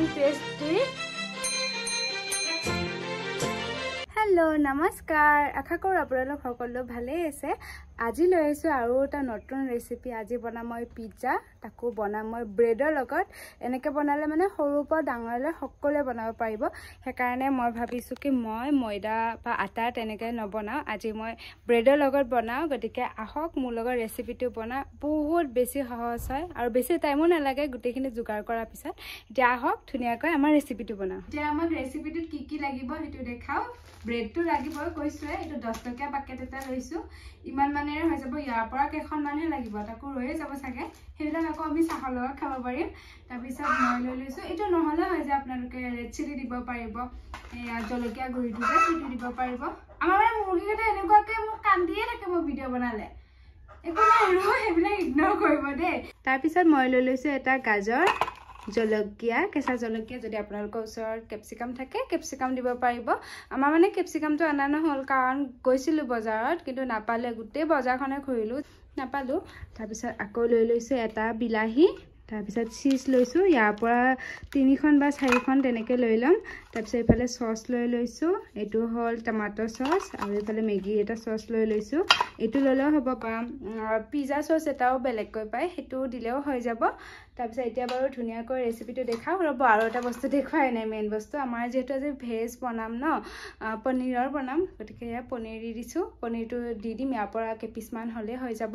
ইমান tasty. Hello' নমস্কাৰ, আশা কৰোঁ আপোনালোক সকলো ভালেই আছে। আজি লৈ আহিছোঁ আৰু এটা নতুন ৰেচিপি। আজি বনাম মই পিজ্জা, তাকো বনাম মই ব্ৰেডৰ লগত। এনেকৈ বনালে মানে সৰুৰ পৰা ডাঙৰলৈ সকলোৱে বনাব পাৰিব। সেইকাৰণে মই ভাবিছোঁ কি মই ময়দা বা আটা তেনেকৈ নবনাওঁ, আজি মই ব্ৰেডৰ লগত বনাওঁ। গতিকে আহক মোৰ লগত ৰেচিপিটো বনাওঁ। বহুত বেছি সহজ হয় আৰু বেছি টাইমো নালাগে গোটেইখিনি যোগাৰ কৰাৰ পিছত। এতিয়া আহক ধুনীয়াকৈ আমাৰ ৰেচিপিটো বনাওঁ। এতিয়া আমাক ৰেচিপিটোত কি লাগিব সেইটো দেখাওঁ। ব্ৰেডটো লাগিবই কৈছোৱে, এইটো 10 টকীয়া পেকেট এটা লৈছোঁ। ইমান মানেৰে হৈ যাব, ইয়াৰ পৰা কেইখনমানহে লাগিব, তাকো ৰৈয়ে যাব চাগে। সেইবিলাক আকৌ আমি চাহৰ লগত খাব পাৰিম। তাৰপিছত মই লৈ লৈছোঁ, এইটো নহ'লে হৈ যায়, আপোনালোকে ৰেড চিলি দিব পাৰিব, এয়া জলকীয়া গুড়িটো যে সেইটো দিব পাৰিব। আমাৰ মানে মুৰ্গীকেইটা এনেকুৱাকৈ মোক কান্দিয়ে থাকে মই ভিডিঅ' বনালে। একো নাই আৰু সেইবিলাক ইগন'ৰ কৰিব দেই। তাৰপিছত মই লৈ লৈছোঁ এটা গাজৰ, জলকীয়া, কেঁচা জলকীয়া, যদি আপোনালোকৰ ওচৰত কেপচিকাম থাকে কেপচিকাম দিব পাৰিব। আমাৰ মানে কেপচিকামটো অনা নহ'ল কাৰণ গৈছিলোঁ বজাৰত, কিন্তু নাপালে, গোটেই বজাৰখনে ঘূৰিলোঁ, নাপালোঁ। তাৰপিছত আকৌ লৈ লৈছোঁ এটা বিলাহী, তাৰপিছত চীজ লৈছোঁ, ইয়াৰ পৰা 3খন বা 4খন তেনেকৈ লৈ ল'ম। তাৰপিছত এইফালে চচ লৈ লৈছোঁ, এইটো হ'ল টমাটো চচ, আৰু এইফালে মেগী এটা চচ লৈ লৈছোঁ। এইটো ল'লেও হ'ব, বা পিজ্জা চচ এটাও বেলেগকৈ পায়, সেইটো দিলেও হৈ যাব। তাৰপিছত এতিয়া বাৰু ধুনীয়াকৈ ৰেচিপিটো দেখাওঁ। ৰ'ব, আৰু এটা বস্তু দেখুৱাই নাই, মেইন বস্তু। আমাৰ যিহেতু আজি ভেজ বনাম ন, পনীৰৰ বনাম, গতিকে ইয়াত পনীৰ দি দিছোঁ। পনীৰটো দি দিম, ইয়াৰ পৰা কেইপিচমান হ'লেই হৈ যাব।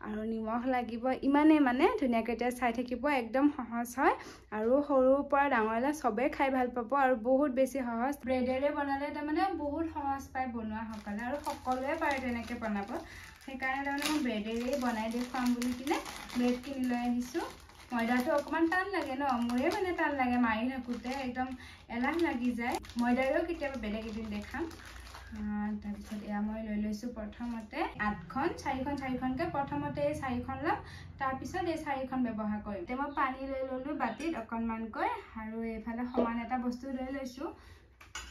আৰু নিমখ লাগিব, ইমানেই মানে। ধুনীয়াকৈ এতিয়া চাই থাকিব, একদম সহজ হয় আৰু সৰুৰ পৰা ডাঙৰলৈ চবেই খাই ভাল পাব আৰু বহুত বেছি সহজ। ব্ৰেডেৰে বনালে তাৰমানে বহুত সহজ পায় বনোৱাসকলে, আৰু সকলোৱে পাৰে তেনেকৈ বনাব। সেইকাৰণে তাৰমানে মই ব্ৰেডেৰেই বনাই দেখুৱাম বুলি কিনে ব্ৰেড কিনি লৈ আহিছোঁ। ময়দাটো অকণমান টান লাগে ন, মোৰে মানে টান লাগে, মাৰি থাকোঁতে একদম এলাহ লাগি যায়। ময়দাৰেও কেতিয়াবা বেলেগ এদিন দেখাম। তাৰপিছত এয়া মই লৈ লৈছোঁ প্ৰথমতে 8খন, 4খনকৈ প্ৰথমতে এই 4খন ল'ম, তাৰপিছত এই 4খন ব্যৱহাৰ কৰিম। এতিয়া মই পানী লৈ ল'লোঁ বাতিত অকণমানকৈ, আৰু এইফালে সমান এটা বস্তু লৈ লৈছোঁ।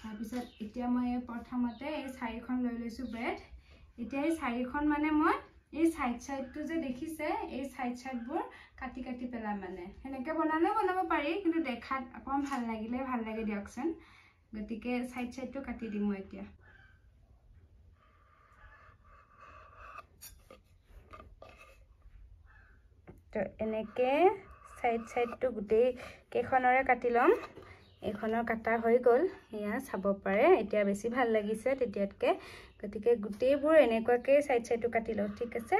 তাৰপিছত এতিয়া মই প্ৰথমতে এই 4খন লৈ লৈছোঁ ব্ৰেড। এতিয়া এই 4খন মানে মই এই চাইডটো যে দেখিছে, এই চাইডবোৰ কাটি কাটি পেলাম। মানে সেনেকৈ বনালেও বনাব পাৰি, কিন্তু দেখাত অকণমান ভাল লাগিলে ভাল লাগে দিয়কচোন। গতিকে চাইডটো কাটি দিম মই এতিয়া। তো এনেকৈ চাইডটো গোটেই কেইখনৰে কাটি ল'ম। এইখনৰ কাটা হৈ গ'ল, এয়া চাব পাৰে, এতিয়া বেছি ভাল লাগিছে তেতিয়াতকৈ। গতিকে গোটেইবোৰ এনেকুৱাকৈ চাইডটো কাটি লওঁ, ঠিক আছে।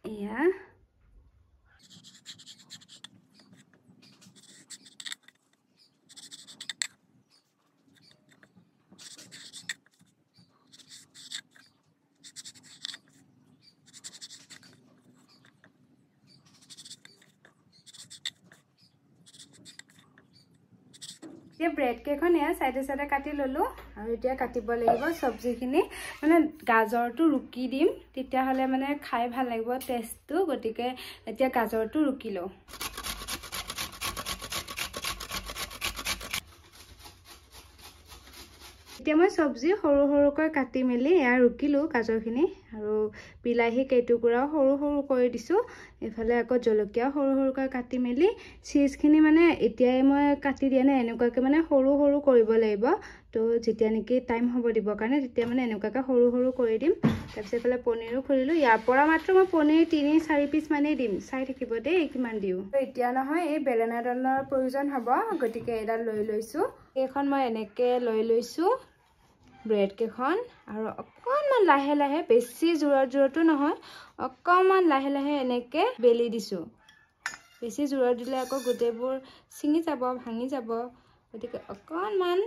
এয়া এতিয়া ব্ৰেড কেইখন এয়া চাইডে কাটি ল'লোঁ, আৰু এতিয়া কাটিব লাগিব চব্জিখিনি। মানে গাজৰটো ৰুকি দিম, তেতিয়াহ'লে মানে খাই ভাল লাগিব টেষ্টটো। গতিকে এতিয়া গাজৰটো ৰুকি লওঁ। এতিয়া মই চব্জি সৰু সৰুকৈ কাটি মেলি এয়া ৰুকিলোঁ গাজৰখিনি, আৰু বিলাহী কেইটুকুৰাও সৰু সৰু কৰি দিছোঁ। এইফালে আকৌ জলকীয়াও সৰু সৰুকৈ কাটি মেলি, চীজখিনি মানে এতিয়াই মই কাটি দিয়া নাই, এনেকুৱাকৈ মানে সৰু সৰু কৰিব লাগিব। তো যেতিয়া নেকি টাইম হ'ব দিবৰ কাৰণে, তেতিয়া মানে এনেকুৱাকৈ সৰু সৰু কৰি দিম। তাৰপিছত এইফালে পনীৰো খুলিলোঁ, ইয়াৰ পৰা মাত্ৰ মই পনীৰ 3-4 পিচ মানেই দিম, চাই থাকিব দেই কিমান দিওঁ। এতিয়া নহয়, এই বেলেনাডালৰ প্ৰয়োজন হ'ব, গতিকে এইডাল লৈ লৈছোঁ। এইখন মই এনেকৈ লৈ লৈছোঁ ব্ৰেড কেইখন, আৰু অকণমান লাহে লাহে, বেছি জোৰতো নহয়, অকণমান লাহে লাহে এনেকৈ বেলি দিছোঁ। বেছি জোৰত দিলে আকৌ গোটেইবোৰ ছিঙি যাব, ভাঙি যাব। গতিকে অকণমান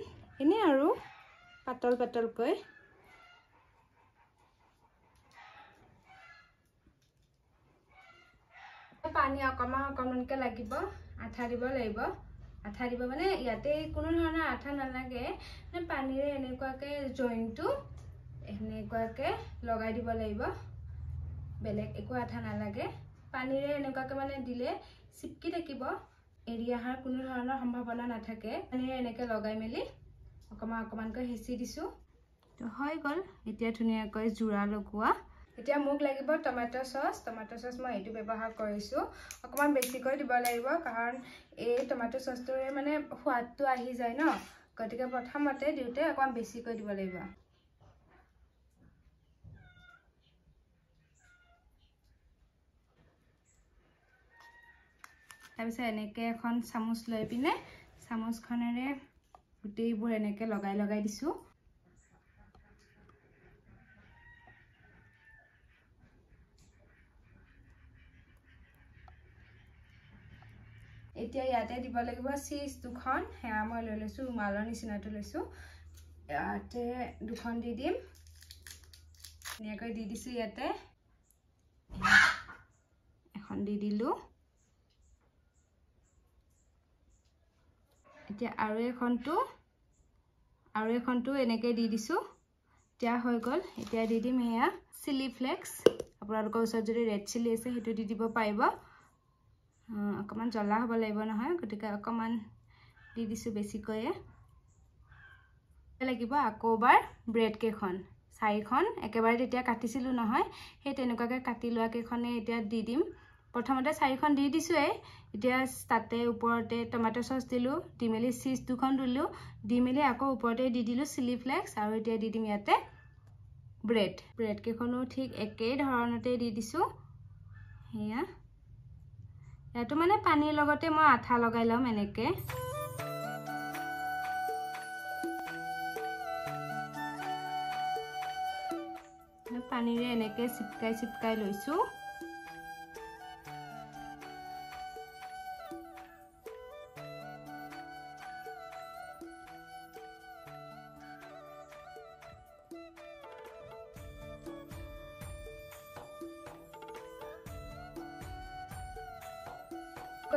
এনেই আৰু পাতল পাতলকৈ। পানী অকণমানকৈ লাগিব, আঠা দিব লাগিব। আঠা দিব মানে ইয়াতে কোনো ধৰণৰ আঠা নালাগে, মানে পানীৰে এনেকুৱাকৈ জইনটো এনেকুৱাকৈ লগাই দিব লাগিব, বেলেগ একো আঠা নালাগে। পানীৰে এনেকুৱাকৈ মানে দিলে চিপকি থাকিব, এৰি অহাৰ কোনো ধৰণৰ সম্ভাৱনা নাথাকে। পানীৰে এনেকৈ লগাই মেলি অকণমানকৈ হেঁচি দিছোঁ, তো হৈ গ'ল। এতিয়া ধুনীয়াকৈ জোৰা লগোৱা এতিয়া মোক লাগিব টমেটো সস মই এইটো ব্যৱহাৰ কৰিছো অকমান বেছিকৈ দিব লাগিব কাৰণ এই টমেটো সসটোৰে মানে সোৱাদটো আহি যায় ন গতিকে প্ৰথমতে দিওতে অকমান বেছিকৈ দিব লাগিব তাৰপিছত এনেকে এখন চামুচ লৈ পিনে চামুচখনেৰে গুটেইবোৰ এনেকে লগাই দিছো এতিয়া ইয়াতে দিব লাগিব চিজ দুখন হেয়া মই লৈ লৈছো ৰুমালৰ নিচিনাটো লৈছো ইয়াতে দুখন দি দিম এনেকৈ দি দিছো ইয়াতে এখন দি দিলো এতিয়া আৰু এখনটো এনেকৈ দি দিছো এতিয়া হৈ গল এতিয়া দি দিম হেয়া চিলি ফ্লেক্স আপোনালোকৰ ওচৰত যদি ৰেড চিলি আছে হেতু দি দিব পাৰিব অকমান জ্বলা হ'ব লাগিব নহয় গতিকে অকমান দি দিছো বেছিকৈ লাগিব আকৌবাৰ ব্ৰেড কেখন 4খন একেবাৰে তেতিয়া কাটিছিলো নহয় সেই তেনেকুৱাকৈ কাটি লোৱা কেখনে এতিয়া দি দিম প্ৰথমতে 4খন দি দিছো এতিয়া তাতে ওপৰতে টমেটো সস দিলো দিমেলি চিজ দুখন দিলো দিমেলি আকৌ ওপৰতে দি দিলো চিলি ফ্লেক্স আৰু এতিয়া দি দিম ইয়াতে ব্ৰেড কেখনো ঠিক একেই ধৰণতে দি দিছো হেয়া ইয়াতো মানে পানীৰ লগতে মই আঠা লগাই লম এনেকে পানীৰে এনেকে চিপকাই লৈছো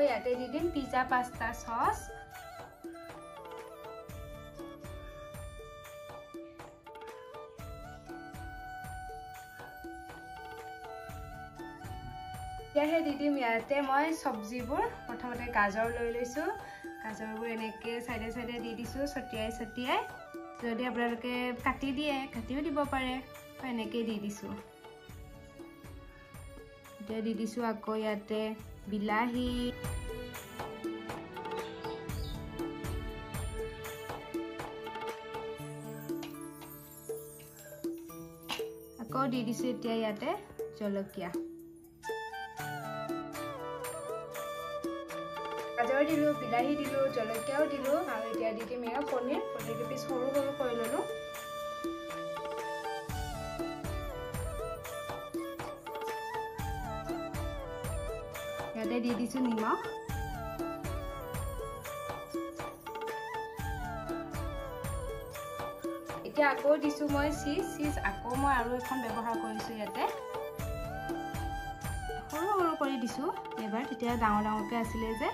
ইয়াতে দি দিম পিজ্জা পাস্তা সস ইয়াহে দি দিম ইয়াতে মই সবজিবোৰ প্ৰথমতে গাজৰ লৈ লৈছো গাজৰবোৰ এনেকে সাইডে দি দিছো ছটিয়াই যদি আপোনালোকে কাটি দিয়ে কাটিও দিব পাৰে এনেকে দি দিছো এতিয়া দি দিছো আকৌ ইয়াতে বিলাহী আকৌ দি দিছো এতিয়া ইয়াতে জলকীয়া গাজৰ দিলো বিলাহী দিলো জলকীয়াও দিলো আৰু এতিয়া দি দিম এয়া পনীৰ পিছ সৰু কৰি ললো ইয়াতে দি দিছো নিমখ এতিয়া আকৌ দিছো মই চিজ আকৌ মই আৰু এখন ব্যৱহাৰ কৰিছো ইয়াতে সৰু কৰি দিছো এবাৰ তেতিয়া ডাঙৰকে আছিলে যে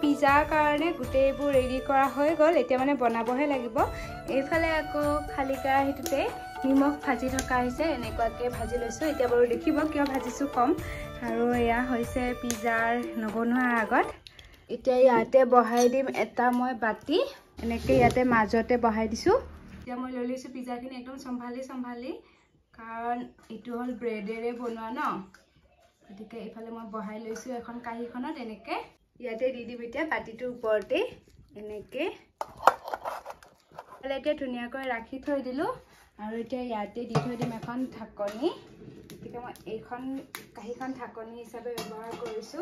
পিজ্জাৰ কাৰণে গুটেইবোৰ ৰেডি কৰা হৈ গল এতিয়া মানে বনাবহে লাগিব এইফালে আকৌ খালি কেৰাহীটোতে নিমখ ভাজি থকা হৈছে এনেকুৱাকে ভাজি লৈছো এতিয়া বাৰু দেখিব কিয় ভাজিছো কম আৰু এয়া হৈছে পিজ্জাৰ নবনোৱাৰ আগত এতিয়া ইয়াতে বহাই দিম এটা মই বাটি এনেকে ইয়াতে মাজতে বহাই দিছো এতিয়া মই লৈ লৈছো পিজ্জাখিনি একদম সম্ভালি কাৰণ এটো হল ব্ৰেডেৰে বনোৱা ন গতিকে এইফালে মই বহাই লৈছো এখন কাঁহীখনত এনেকে ইয়াতে দি দিম এতিয়া বাটিটোৰ ওপৰতে এনেকে এতিয়া ধুনীয়াকৈ ৰাখি থৈ দিলো আৰু এতিয়া ইয়াতে দি থৈ দিম এখন ঢাকনি গতিকে মই এইখন কাঁহীখন ঢাকনি হিচাপে ব্যৱহাৰ কৰিছো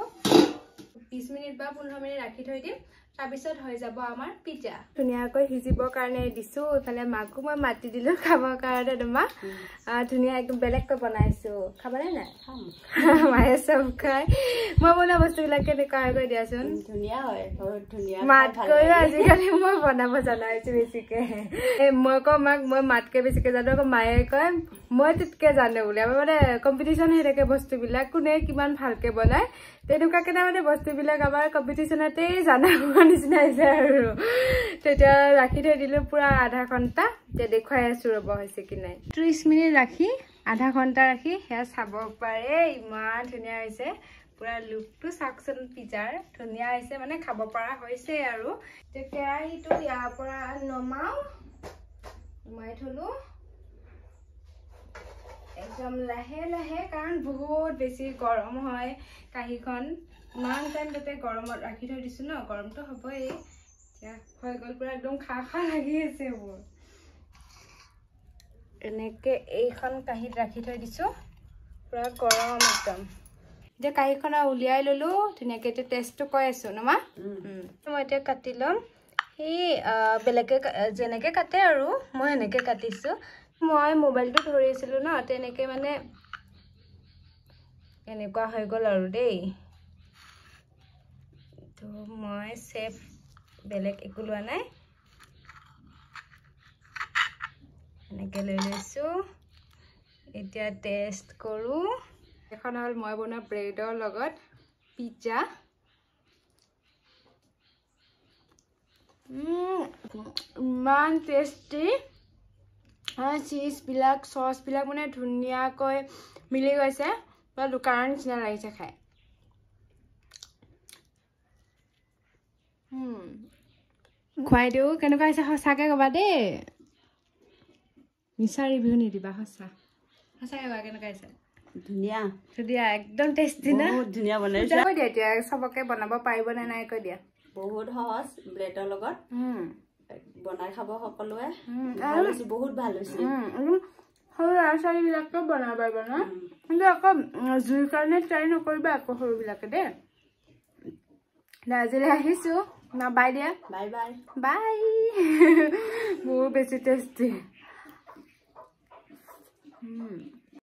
20 মিনিট বা 15 মিনিট ৰাখি থৈ দিম তাৰপিছত হৈ যাব আমাৰ পিজ্জা ধুনীয়াকৈ সিজিবৰ কাৰণে দিছো ইফালে মাকো মই মাতি দিলো খাবৰ কাৰণে তোমাক ধুনীয়া একদম বেলেগকৈ বনাইছো খাবনে নাই মায়ে চব খাই মই বনোৱা বস্তুবিলাক কেনেকুৱা কৰি দিয়াচোন ধুনীয়া হয় বহুত ধুনীয়া মাতকৈ আজিকালি মই বনাব জানাইছো বেছিকে মই কওঁ মাক মই মাতকে বেছিকে জানো আকৌ মায়ে কয় মই তোতকে জানো বুলি আমাৰ মানে কম্পিটিশ্যন হৈ থাকে বস্তুবিলাক কোনে কিমান ভালকে বনায় তেনেকুৱাকে মানে বস্তুবিলাক আমাৰ কম্পিটিশ্যনতে জানা নিচিনা হৈছে আৰু তেতিয়া ৰাখি থৈ দিলো পুৰা আধা ঘণ্টা এতিয়া দেখুৱাই আছো ৰ'ব হৈছে কি নাই 30 মিনিট ৰাখি আধা ঘণ্টা ৰাখি সেয়া চাব পাৰে ইমান ধুনীয়া হৈছে পুৰা লুকটো চাকচোন পিজাৰ ধুনীয়া হৈছে মানে খাব পৰা হৈছে আৰু কেৰাহীটো ইয়াৰ পৰা নমাই থলো একদম লাহে লাহে কাৰণ বহুত বেছি গৰম হয় কাঁহীখন ইমান টাইম তাতে গৰমত ৰাখি থৈ দিছো ন গৰমটো হ'বই এতিয়া হৈ গ'ল পুৰা একদম খা লাগি আছে মোৰ এনেকে এইখন কাঁহীত ৰাখি থৈ দিছো পুৰা গৰম একদম এতিয়া কাঁহীখন উলিয়াই ললো ধুনীয়াকে এতিয়া টেষ্টটো কৈ আছো নমা মই এতিয়া কাটি ল'ম সেই বেলেগে যেনেকে কাটে আৰু মই এনেকে কাটিছো মই মোবাইলটো ধৰিছিলো ন তেনেকে মানে এনেকুৱা হৈ গ'ল আৰু দেই তো মই সেফ বেলেগ একো লোৱা নাই এনেকে লৈ লৈছো এতিয়া টেষ্ট কৰো এখন হ'ল মই বনোৱা ব্ৰেডৰ লগত পিজ্জা ইমান টেষ্টি চিজ বিলাক সস বিলাক মানে ধুনীয়াকৈ মিলি গৈছে বা দোকানৰ নিচিনা লাগিছে খাই খুৱাই দিও কেনেকুৱা হৈছে সঁচাকে ক'বা দেই মিছা ৰিভিউ নিদিবা সঁচাকে ক'বা কেনেকুৱা হৈছে ধুনীয়া ধুনীয়া একদম টেষ্টি না বহুত ধুনীয়া বনাইছে কৈ দিয়া এতিয়া সবকে বনাব পাৰিব নে নাই কৈ দিয়া বহুত সহজ ব্ৰেডৰ লগত বনাই খাব সকলোৱে বহুত ভাল হৈছে সৰু ল'ৰা ছোৱালীবিলাকে বনাব পাৰিব ন কিন্তু আকৌ জুইৰ কাৰণে ট্ৰাই নকৰিবা আকৌ সৰুবিলাকে দেই আজিলৈ আহিছো না বাই দিয়া বাই বাই বাই বহুত বেছি টেষ্টি